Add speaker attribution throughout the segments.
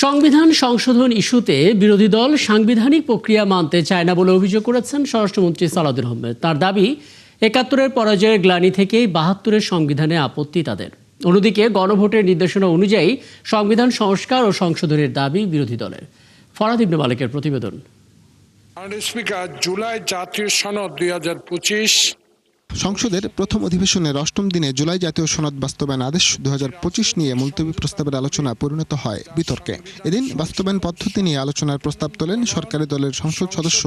Speaker 1: সংবিধান সংশোধন ইস্যুতে বিরোধী দল সাংবিধানিক প্রক্রিয়া মানতে চায় না বলে অভিযোগ করেছেন স্বরাষ্ট্রমন্ত্রী সালাউদ্দিন আহমেদ। তার দাবি, ৭১-এর পরাজয়ের গ্লানি থেকেই ৭২-এর সংবিধানে আপত্তি তাদের। অন্যদিকে গণভোটের নির্দেশনা অনুযায়ী সংবিধান সংস্কার ও সংশোধনের দাবি বিরোধী দলের। ফরহাদ ইবনে মালিকের প্রতিবেদন।
Speaker 2: স্পিকার, জুলাই জাতীয় সনদ ২০২৫।
Speaker 3: সংসদের প্রথম অধিবেশনের অষ্টম দিনে জুলাই জাতীয় সনদ বাস্তবায়ন আদেশ ২০২৫ নিয়ে মুলতবি প্রস্তাবের আলোচনা পরিণত হয় বিতর্কে। এদিন বাস্তবায়ন পদ্ধতি নিয়ে আলোচনার প্রস্তাব তোলেন সরকারি দলের সংসদ সদস্য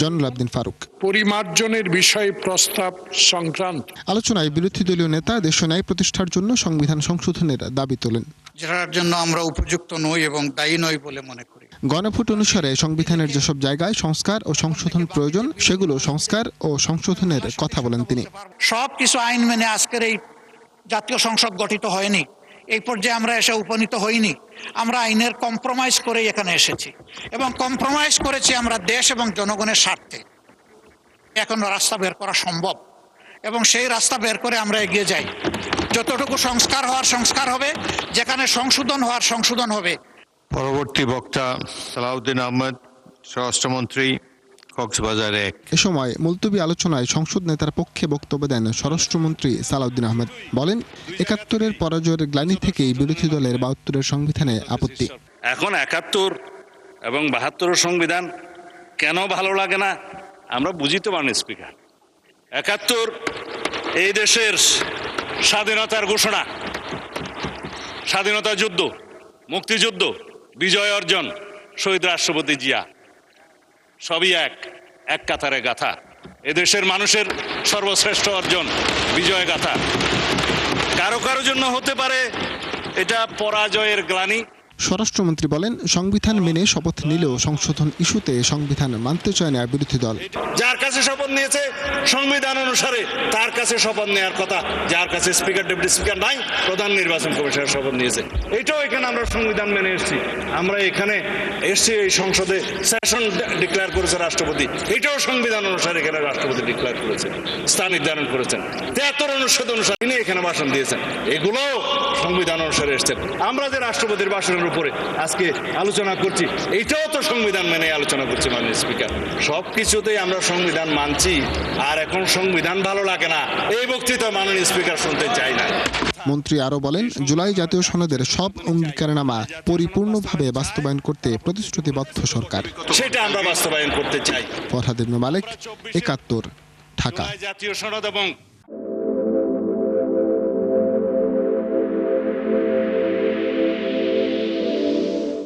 Speaker 3: জয়নুল আবেদিন ফারুক।
Speaker 2: পরিমার্জনের বিষয়ে প্রস্তাব সংক্রান্ত
Speaker 3: আলোচনায় বিরোধী দলীয় নেতা দেশীয় ন্যায় প্রতিষ্ঠার জন্য সংবিধান সংশোধনের দাবি তোলেন,
Speaker 4: যার জন্য আমরা উপযুক্ত নই এবং দায়ী নই বলে মনে করি।
Speaker 3: গণভোট অনুসারে সংবিধানের যেসব জায়গায় সংস্কার ও সংশোধন প্রয়োজন সেগুলো সংস্কার ও সংশোধনের কথা বলেন তিনি।
Speaker 4: সবকিছু আইন মেনে আজকের এই জাতীয় সংসদ গঠিত হয়নি, এই পর্যায়ে আমরা এসে উপনীত হইনি। আমরা আইনের কম্প্রোমাইজ করে এখানে এসেছি এবং কম্প্রোমাইজ করেছি আমরা দেশ এবং জনগণের স্বার্থে। এখন রাস্তা বের করা সম্ভব এবং সেই রাস্তা বের করে আমরা এগিয়ে যাই। যতটুকু সংস্কার হওয়ার সংস্কার হবে, যেখানে সংশোধন হওয়ার সংশোধন হবে।
Speaker 5: পরবর্তী বক্তা সালাউদ্দিন আহমেদ, স্বরাষ্ট্রমন্ত্রী, কক্সবাজার ১।
Speaker 3: এ সময় মুলতবি আলোচনায় সংসদ নেতার পক্ষে বক্তব্য দেন স্বরাষ্ট্রমন্ত্রী সালাউদ্দিন আহমেদ। বলেন, ৭১-এর পরাজয়ের গ্লানি থেকেই বিরোধী দলের ৭২-এর সংবিধানে আপত্তি।
Speaker 6: এখন ৭১ এবং ৭২-এর সংবিধান কেন ভালো লাগে না আমরা বুঝিতে পারি। স্পিকার, ৭১ এই দেশের স্বাধীনতার ঘোষণা, স্বাধীনতা যুদ্ধ, মুক্তিযুদ্ধ, বিজয় অর্জন, শহীদ রাষ্ট্রপতি জিয়া, সবই এক কাতারে গাথা। এদেশের মানুষের সর্বশ্রেষ্ঠ অর্জন, বিজয় গাথা। কারো কারো জন্য হতে পারে এটা পরাজয়ের গ্লানি।
Speaker 3: স্বরাষ্ট্রমন্ত্রী বলেন, সংবিধান মেনে শপথ নিলেও সংশোধন ইস্যুতে সংবিধান মানতে চায় না বিরোধী দল।
Speaker 6: যার কাছে শপথ নিয়েছে সংবিধান অনুসারে তার কাছে শপথ নেওয়ার কথা। যার কাছে স্পিকার, ডেপুটি স্পিকার নাই, প্রধান নির্বাচন কমিশনার শপথ নিয়েছে। এটাও এখানে আমরা সংবিধান মেনে এসেছি। আমরা এখানে এসছি, এই সংসদে সেশন ডিক্লেয়ার করেছে রাষ্ট্রপতি, এটাও সংবিধান অনুসারে এখানে রাষ্ট্রপতি ডিক্লেয়ার করেছেন, স্থান নির্ধারণ করেছেন। ৭৩ অনুচ্ছেদ অনুসারে তিনি এখানে ভাষণ দিয়েছেন, এগুলো সংবিধান অনুসারে এসছেন। আমরা যে রাষ্ট্রপতির ভাষণের উপরে আজকে আলোচনা করছি, এইটাও তো সংবিধান মেনে আলোচনা করছি। মাননীয় স্পিকার, সবকিছুতেই আমরা সংবিধান মানছি, আর এখন সংবিধান ভালো লাগে না এই বক্তৃতা মাননীয় স্পিকার শুনতে চাই না।
Speaker 3: মন্ত্রী আরো বলেন, জুলাই জাতীয় সনদের সব অঙ্গীকারনামা পরিপূর্ণভাবে বাস্তবায়ন করতে প্রতিশ্রুতিবদ্ধ সরকার,
Speaker 6: সেটা আমরা বাস্তবায়ন করতে চাই।
Speaker 3: ফরহাদ ইবনে মালিক, ৭১, ঢাকা।
Speaker 6: জাতীয় সনদ এবং